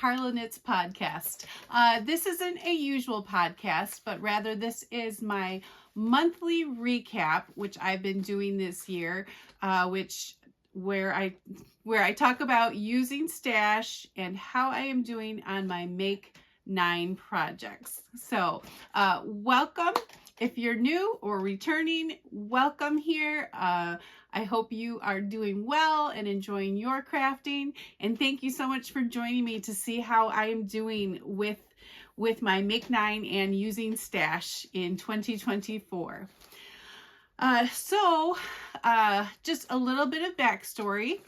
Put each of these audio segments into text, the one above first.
Carla Knits podcast. This isn't a usual podcast, but rather this is my monthly recap, which I've been doing this year, where I talk about using stash and how I am doing on my Make 9 projects. So welcome. If you're new or returning, welcome here. I hope you are doing well and enjoying your crafting. And thank you so much for joining me to see how I am doing with my Make 9 and using stash in 2024. Just a little bit of backstory.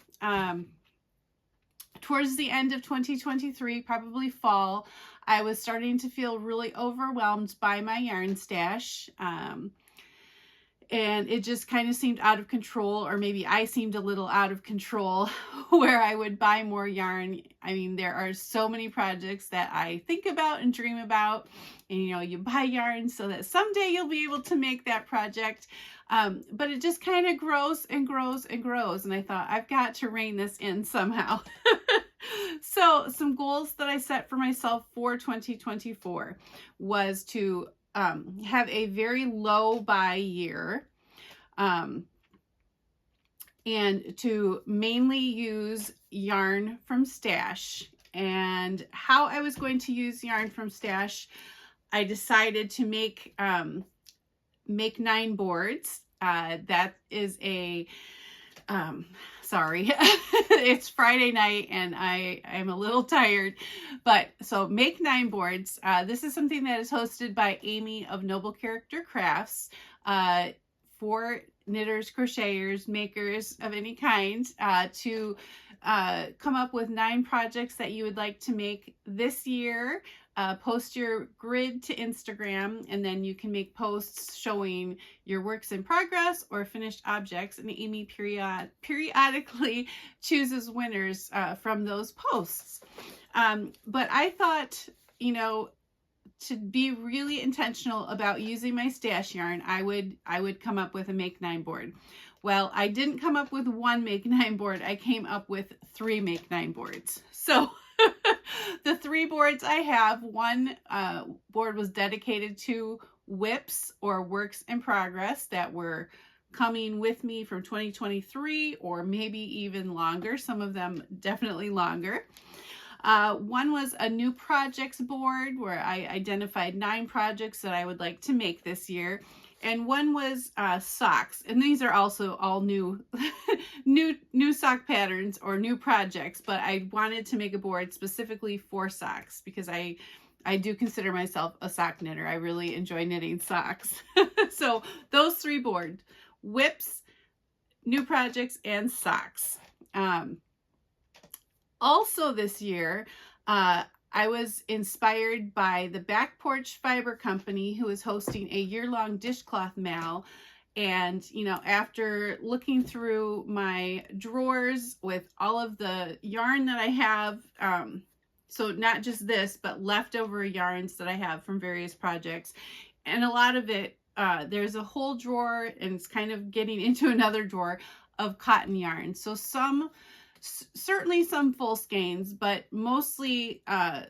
Towards the end of 2023, probably fall, I was starting to feel really overwhelmed by my yarn stash. And it just kind of seemed out of control, or maybe I seemed a little out of control where I would buy more yarn. I mean, there are so many projects that I think about and dream about, and you buy yarn so that someday you'll be able to make that project. But it just kind of grows and grows and grows. And I thought, I've got to rein this in somehow. So some goals that I set for myself for 2024 was to have a very low buy year, and to mainly use yarn from stash. And how I was going to use yarn from stash, I decided to make 9 boards. That is a sorry, it's Friday night and I'm a little tired, but so Make 9 boards. This is something that is hosted by Amy of Noble Character Crafts, for knitters, crocheters, makers of any kind, to come up with 9 projects that you would like to make this year. Post your grid to Instagram, and then you can make posts showing your works in progress or finished objects, and Amy periodically chooses winners from those posts. But I thought, to be really intentional about using my stash yarn, I would come up with a Make 9 board. Well, I didn't come up with one Make 9 board. I came up with 3 Make 9 boards. So the 3 boards I have, one board was dedicated to whips or works in progress that were coming with me from 2023, or maybe even longer. Some of them definitely longer. One was a new projects board where I identified 9 projects that I would like to make this year. And one was socks, and these are also all new new sock patterns or new projects, but I wanted to make a board specifically for socks because I do consider myself a sock knitter. I really enjoy knitting socks. So those 3 boards: whips, new projects, and socks. Also this year, I was inspired by the Back Porch Fiber Company, who is hosting a year-long dishcloth mal. And, after looking through my drawers with all of the yarn that I have, so not just this, but leftover yarns that I have from various projects, and a lot of it, there's a whole drawer, and it's kind of getting into another drawer of cotton yarn. So certainly some full skeins, but mostly, I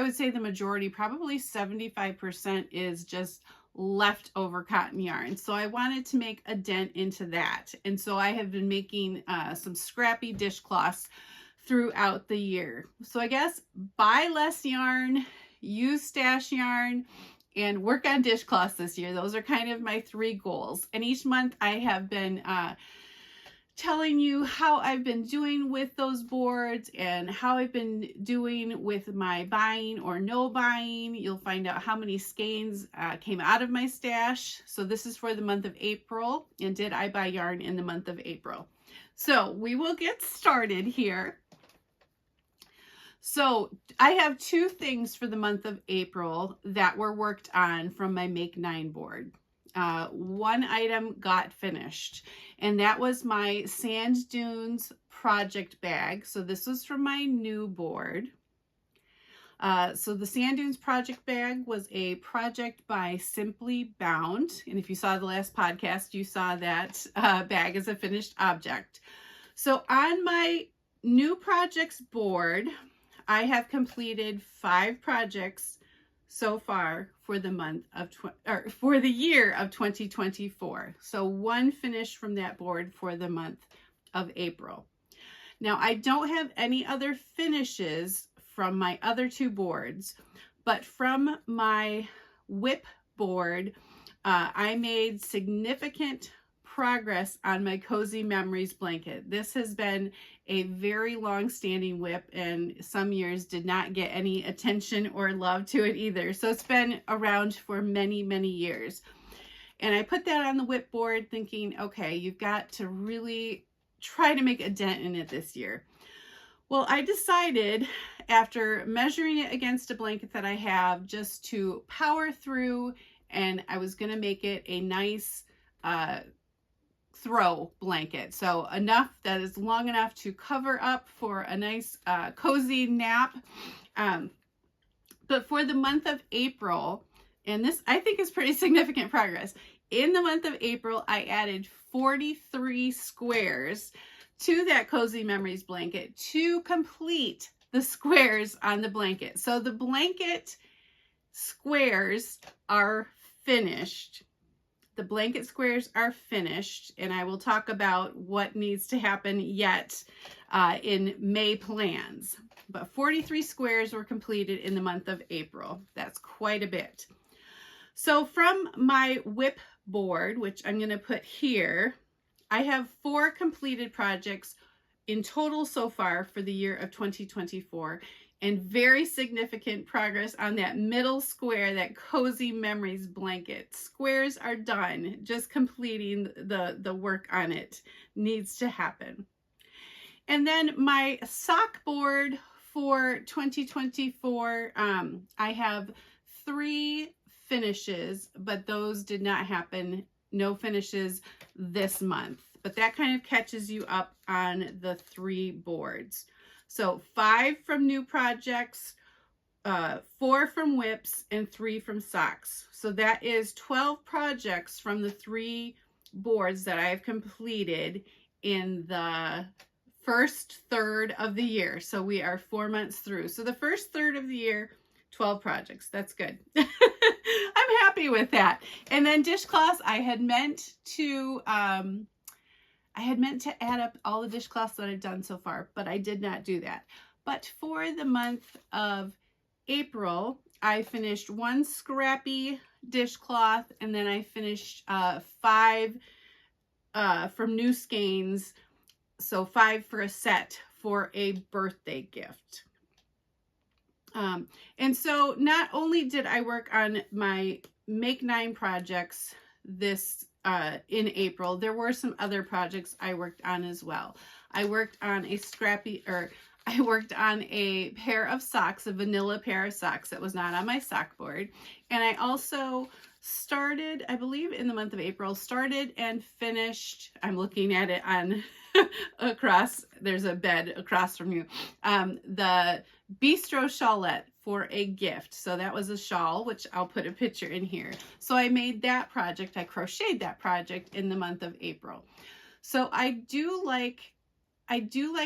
would say the majority, probably 75%, is just leftover cotton yarn. So I wanted to make a dent into that. And so I have been making some scrappy dishcloths throughout the year. So I guess buy less yarn, use stash yarn, and work on dishcloths this year. Those are kind of my 3 goals. And each month I have been telling you how I've been doing with those boards and how I've been doing with my buying or no buying. You'll find out how many skeins came out of my stash. So this is for the month of April, and did I buy yarn in the month of April? So we will get started here. So I have 2 things for the month of April that were worked on from my Make 9 board. One item got finished, and that was my Sand Dunes project bag. So this was from my new board. So the Sand Dunes project bag was a project by Simplie Bound. And if you saw the last podcast, you saw that bag as a finished object. So on my new projects board, I have completed 5 projects so far for the month of for the year of 2024. So 1 finished from that board for the month of April. Now I don't have any other finishes from my other 2 boards, but from my whip board, I made significant progress on my Cozy Memories blanket. This has been a very long-standing whip, and some years did not get any attention or love to it either. So it's been around for many, many years. And I put that on the whip board thinking, okay, you've got to really try to make a dent in it this year. Well, I decided after measuring it against a blanket that I have just to power through, and I was going to make it a nice throw blanket. So enough that is long enough to cover up for a nice cozy nap. But for the month of April, and this I think is pretty significant progress. In the month of April, I added 43 squares to that Cozy Memories blanket to complete the squares on the blanket. So the blanket squares are finished. The blanket squares are finished, and I will talk about what needs to happen yet in May plans. But 43 squares were completed in the month of April. That's quite a bit. So from my whip board, which I'm going to put here, I have 4 completed projects in total so far for the year of 2024, and very significant progress on that middle square, that Cozy Memories blanket. Squares are done, just completing the work on it needs to happen. And then my sock board for 2024, I have 3 finishes, but those did not happen. No finishes this month, but that kind of catches you up on the 3 boards. So 5 from new projects, 4 from whips, and 3 from socks. So that is 12 projects from the 3 boards that I've completed in the first third of the year. So we are 4 months through. So the first third of the year, 12 projects. That's good. I'm happy with that. And then dishcloths, I had meant to add up all the dishcloths that I've done so far, but I did not do that. But for the month of April, I finished 1 scrappy dishcloth, and then I finished 5 from new skeins. So 5 for a set for a birthday gift. And so not only did I work on my Make 9 projects this in April, there were some other projects I worked on as well. I worked on a pair of socks, a vanilla pair of socks that was not on my sock board. And I also started, I believe in the month of April, started and finished, I'm looking at it on across, there's a bed across from you, the Bistro Shawlette for a gift. So that was a shawl, which I'll put a picture in here. So I made that project, I crocheted that project in the month of April. So I do like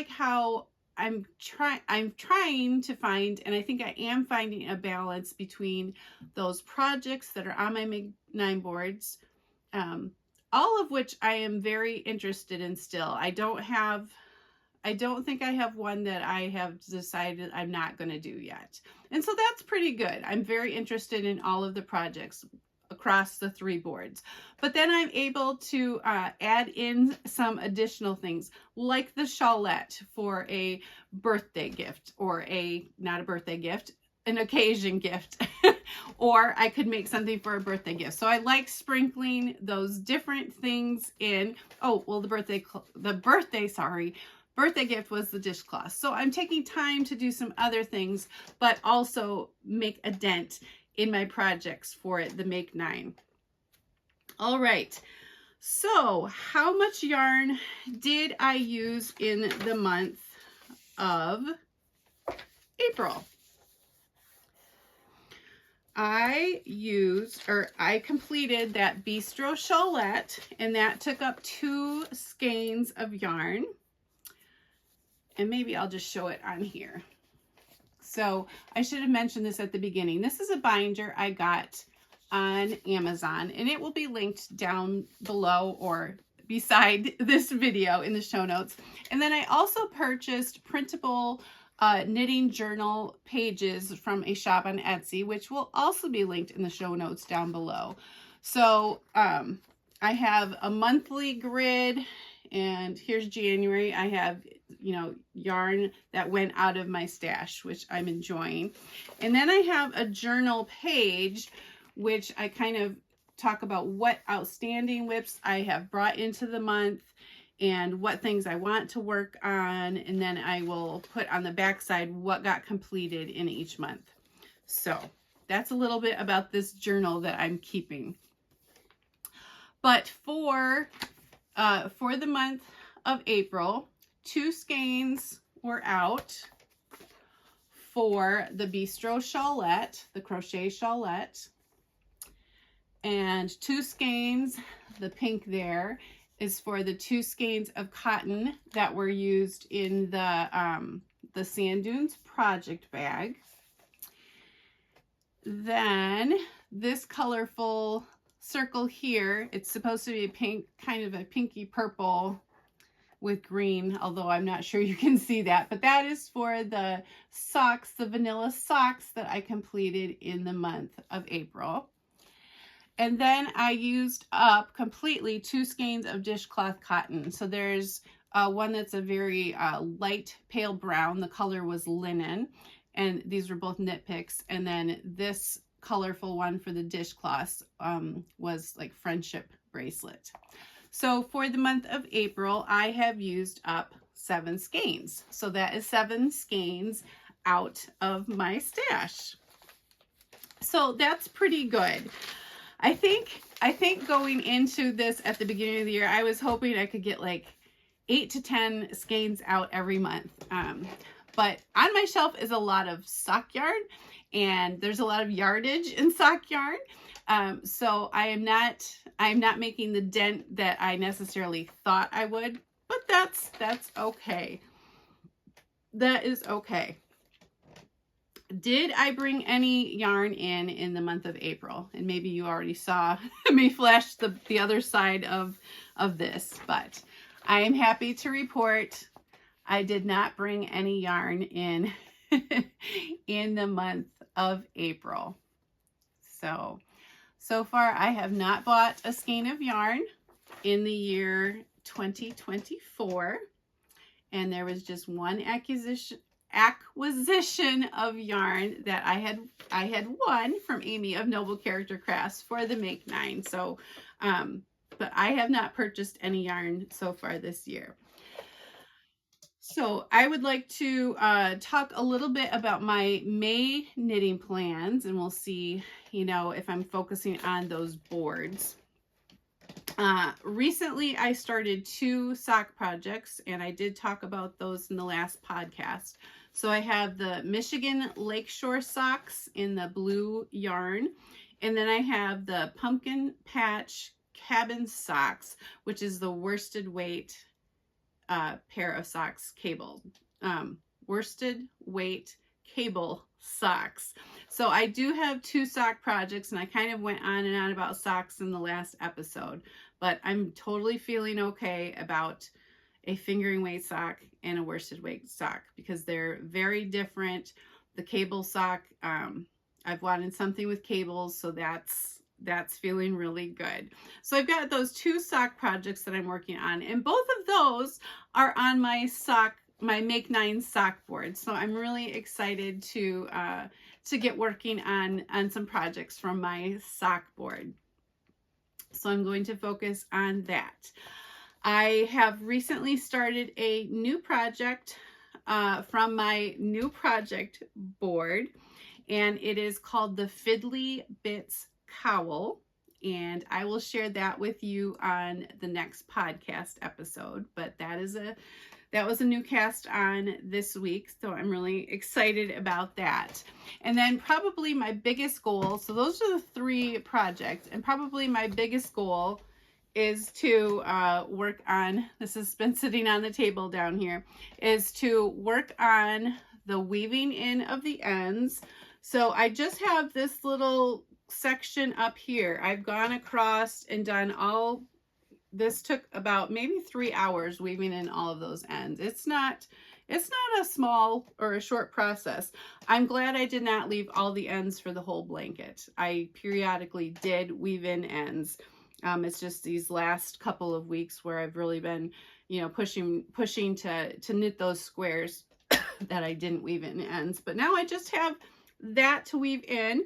how I'm trying to find, and I think I am finding, a balance between those projects that are on my Make 9 boards, all of which I am very interested in still. I don't think I have one that I have decided I'm not going to do yet. And so that's pretty good. I'm very interested in all of the projects across the 3 boards. But then I'm able to add in some additional things, like the Shawlette for a birthday gift, or not a birthday gift, an occasion gift. Or I could make something for a birthday gift. So I like sprinkling those different things in. Oh, well, the birthday gift was the dishcloth. So I'm taking time to do some other things, but also make a dent in my projects for the Make 9. All right. So how much yarn did I use in the month of April? I completed that Bistro Shawlette, and that took up 2 skeins of yarn. And maybe I'll just show it on here. So I should have mentioned this at the beginning. This is a binder I got on Amazon, and it will be linked down below or beside this video in the show notes. And then I also purchased printable knitting journal pages from a shop on Etsy, which will also be linked in the show notes down below. So I have a monthly grid, and here's January. I have, you know, yarn that went out of my stash, which I'm enjoying. And then I have a journal page, which I kind of talk about what outstanding whips I have brought into the month and what things I want to work on. And then I will put on the back side what got completed in each month. So that's a little bit about this journal that I'm keeping. But for the month of April, 2 skeins were out for the Bistro Shawlette, the crochet Shawlette. And 2 skeins, the pink there, is for the 2 skeins of cotton that were used in the Sand Dunes project bag. Then this colorful circle here, it's supposed to be a pink, kind of a pinky purple with green, although I'm not sure you can see that, but that is for the socks, the vanilla socks that I completed in the month of April. And then I used up completely 2 skeins of dishcloth cotton. So there's one that's a very light pale brown. The color was linen, and these were both knit picks. And then this colorful one for the dishcloths was like friendship bracelet. So for the month of April, I have used up 7 skeins. So that is 7 skeins out of my stash. So that's pretty good. I think going into this at the beginning of the year, I was hoping I could get like 8 to 10 skeins out every month. But on my shelf is a lot of sock yarn, and there's a lot of yardage in sock yarn. So I'm not making the dent that I necessarily thought I would, but that's okay. That is okay. Did I bring any yarn in the month of April? And maybe you already saw me flash the other side of this, but I am happy to report I did not bring any yarn in in the month of April. So far I have not bought a skein of yarn in the year 2024, and there was just one acquisition of yarn that I had won from Amy of Noble Character Crafts for the Make 9. So but I have not purchased any yarn so far this year. So I would like to talk a little bit about my May knitting plans, and we'll see, you know, if I'm focusing on those boards. Recently I started 2 sock projects, and I did talk about those in the last podcast. So I have the Michigan Lakeshore socks in the blue yarn, and then I have the Pumpkin Patch Cabin socks, which is the worsted weight pair of socks cable. Worsted weight cable socks. So I do have 2 sock projects, and I kind of went on and on about socks in the last episode, but I'm totally feeling okay about a fingering weight sock and a worsted weight sock because they're very different. The cable sock, I've wanted something with cables, so that's feeling really good. So I've got those 2 sock projects that I'm working on, and both of those are on my Make 9 sock board. So I'm really excited to get working on some projects from my sock board. So I'm going to focus on that. I have recently started a new project from my new project board, and it is called the Fiddly Bits Cowl, and I will share that with you on the next podcast episode. But that was a new cast on this week, so I'm really excited about that. And then probably my biggest goal, so those are the 3 projects, and probably my biggest goal is to work on, this has been sitting on the table down here, is to work on the weaving in of the ends. So I just have this little section up here. I've gone across and done all, this took about maybe 3 hours weaving in all of those ends. It's not a small or a short process. I'm glad I did not leave all the ends for the whole blanket. I periodically did weave in ends. It's just these last couple of weeks where I've really been, you know, pushing to knit those squares that I didn't weave in ends. But now I just have that to weave in.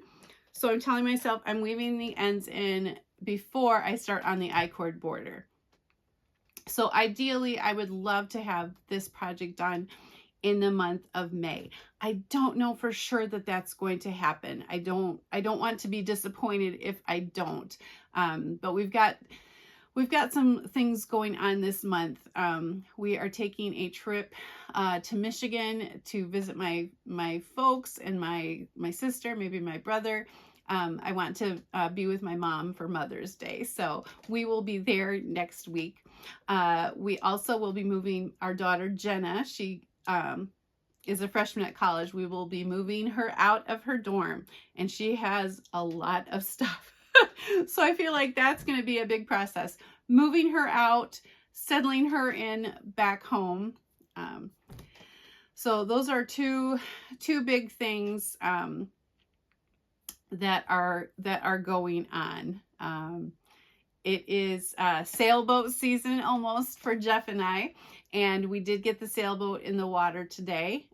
So I'm telling myself I'm weaving the ends in before I start on the I-cord border. So ideally, I would love to have this project done in the month of May. I don't know for sure that that's going to happen. I don't want to be disappointed if I don't. But we've got some things going on this month. We are taking a trip to Michigan to visit my folks and my sister, maybe my brother. I want to be with my mom for Mother's Day, so we will be there next week. We also will be moving our daughter Jenna. She is a freshman at college. We will be moving her out of her dorm, and she has a lot of stuff. So I feel like that's going to be a big process. Moving her out, settling her in back home. So those are two big things that are going on. It is sailboat season almost for Jeff and I, and we did get the sailboat in the water today.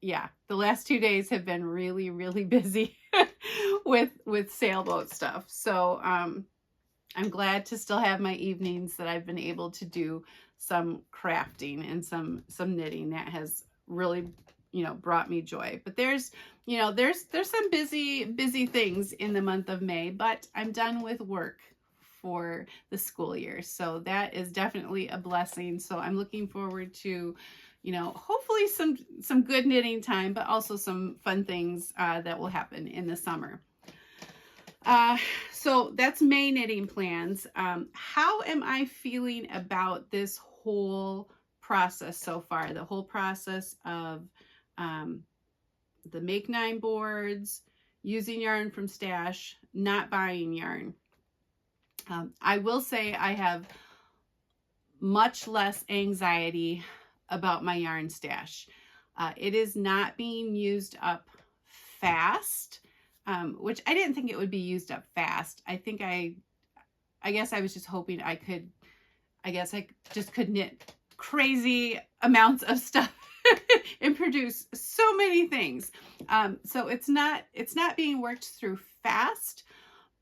Yeah, the last 2 days have been really, really busy with sailboat stuff. So I'm glad to still have my evenings that I've been able to do some crafting and some knitting. That has really, you know, brought me joy. But there's some busy things in the month of May, but I'm done with work for the school year. So that is definitely a blessing. So I'm looking forward to, you know, hopefully some good knitting time, but also some fun things that will happen in the summer. So that's May knitting plans. How am I feeling about this whole process so far? The whole process of the Make 9 boards, using yarn from stash, not buying yarn. I will say I have much less anxiety about my yarn stash. It is not being used up fast, which I didn't think it would be used up fast. I guess I was just hoping I just could knit crazy amounts of stuff and produce so many things. So it's not being worked through fast,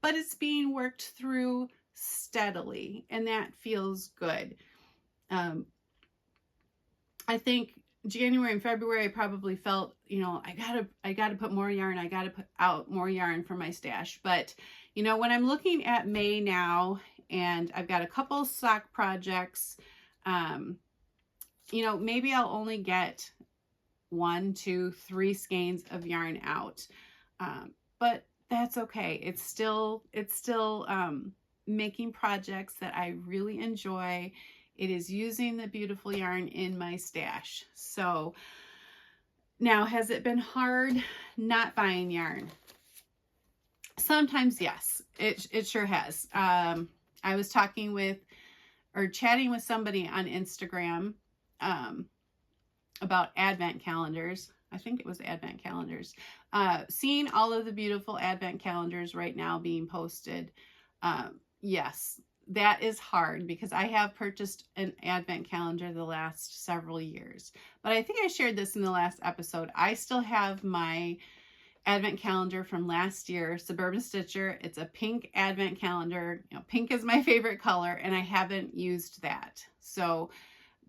but it's being worked through steadily, and that feels good. I think January and February I probably felt, you know, I gotta put more yarn, I gotta put out more yarn for my stash. But you know, when I'm looking at May now, and I've got a couple sock projects, you know, maybe I'll only get 1, 2, 3 skeins of yarn out. But that's okay. It's still making projects that I really enjoy. It is using the beautiful yarn in my stash. So now, has it been hard not buying yarn? Sometimes, yes, it sure has. I was chatting with somebody on Instagram about advent calendars. I think it was advent calendars. Seeing all of the beautiful advent calendars right now being posted. Yes, that is hard because I have purchased an advent calendar the last several years. But I think I shared this in the last episode. I still have my advent calendar from last year, Suburban Stitcher. It's a pink advent calendar. You know, pink is my favorite color, and I haven't used that. So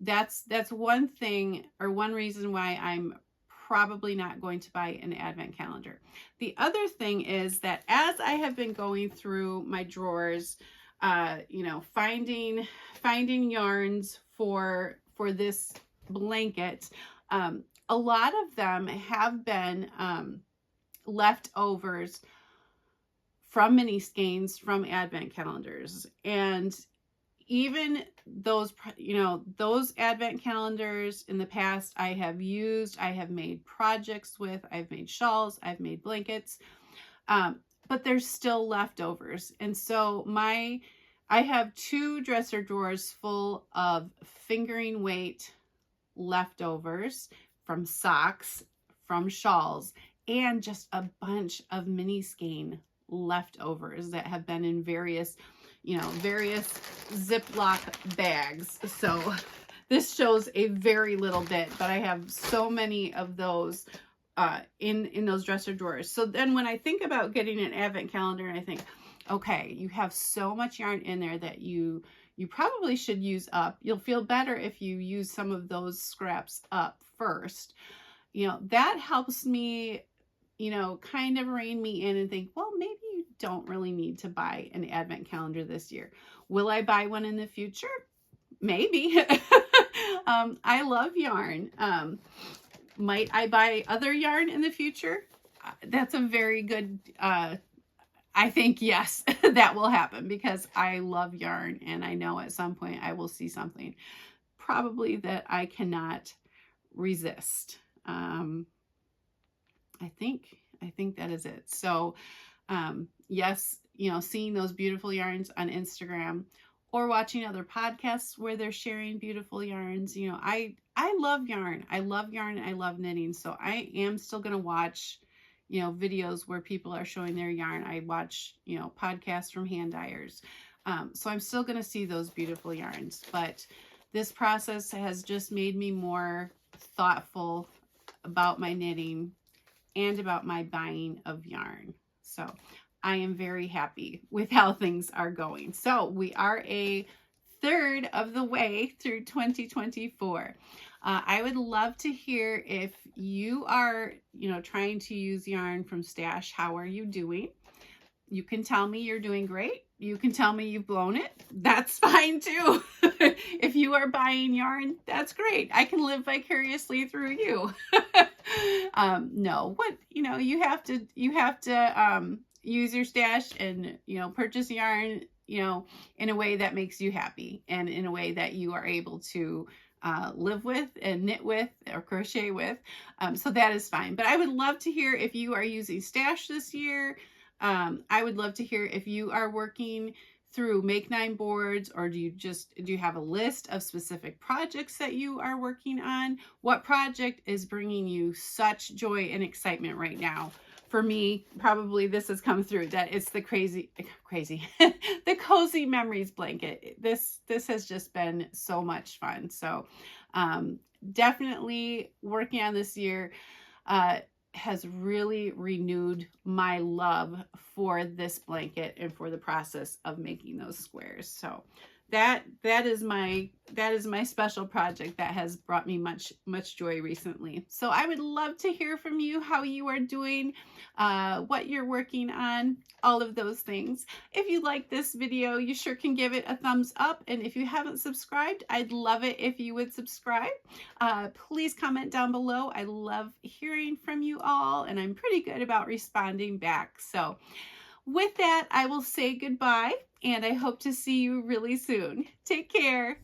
that's one thing, or one reason why I'm probably not going to buy an advent calendar. The other thing is that as I have been going through my drawers, you know, finding yarns for this blanket, a lot of them have been leftovers from mini skeins from advent calendars. And even those, you know, those advent calendars in the past I have used, I have made projects with, I've made shawls, I've made blankets, but there's still leftovers. And so I have 2 dresser drawers full of fingering weight leftovers from socks, from shawls, and just a bunch of mini skein leftovers that have been in various, you know, various Ziploc bags. So this shows a very little bit, but I have so many of those in those dresser drawers. So then when I think about getting an advent calendar, and I think, okay, you have so much yarn in there that you probably should use up. You'll feel better if you use some of those scraps up first. You know, that helps me, you know, kind of rein me in and think, well, maybe you don't really need to buy an advent calendar this year. Will I buy one in the future? Maybe. I love yarn. Might I buy other yarn in the future? That's a very good, I think, yes, that will happen, because I love yarn, and I know at some point I will see something probably that I cannot resist. I think that is it. So, yes, you know, seeing those beautiful yarns on Instagram or watching other podcasts where they're sharing beautiful yarns, you know, I love yarn. I love yarn. I love knitting. So I am still going to watch, you know, videos where people are showing their yarn. I watch, you know, podcasts from hand dyers. So I'm still going to see those beautiful yarns, but this process has just made me more thoughtful about my knitting and about my buying of yarn. So I am very happy with how things are going. So we are a third of the way through 2024. I would love to hear if you are, you know, trying to use yarn from stash. How are you doing? You can tell me you're doing great. You can tell me you've blown it. That's fine too. If you are buying yarn, that's great. I can live vicariously through you. No, what, you know, you have to use your stash and, you know, purchase yarn, you know, in a way that makes you happy and in a way that you are able to live with and knit with or crochet with. So that is fine. But I would love to hear if you are using stash this year. I would love to hear if you are working through Make 9 boards, or do you have a list of specific projects that you are working on? What project is bringing you such joy and excitement right now? For me, probably this has come through, that it's the crazy, the Cozy Memories blanket. This has just been so much fun. So definitely working on this year has really renewed my love for this blanket and for the process of making those squares. So that is my special project that has brought me much joy recently. So I would love to hear from you, how you are doing, what you're working on, all of those things. If you like this video, you sure can give it a thumbs up. And if you haven't subscribed, I'd love it if you would subscribe. Please comment down below. I love hearing from you all, and I'm pretty good about responding back. So with that, I will say goodbye, and I hope to see you really soon. Take care.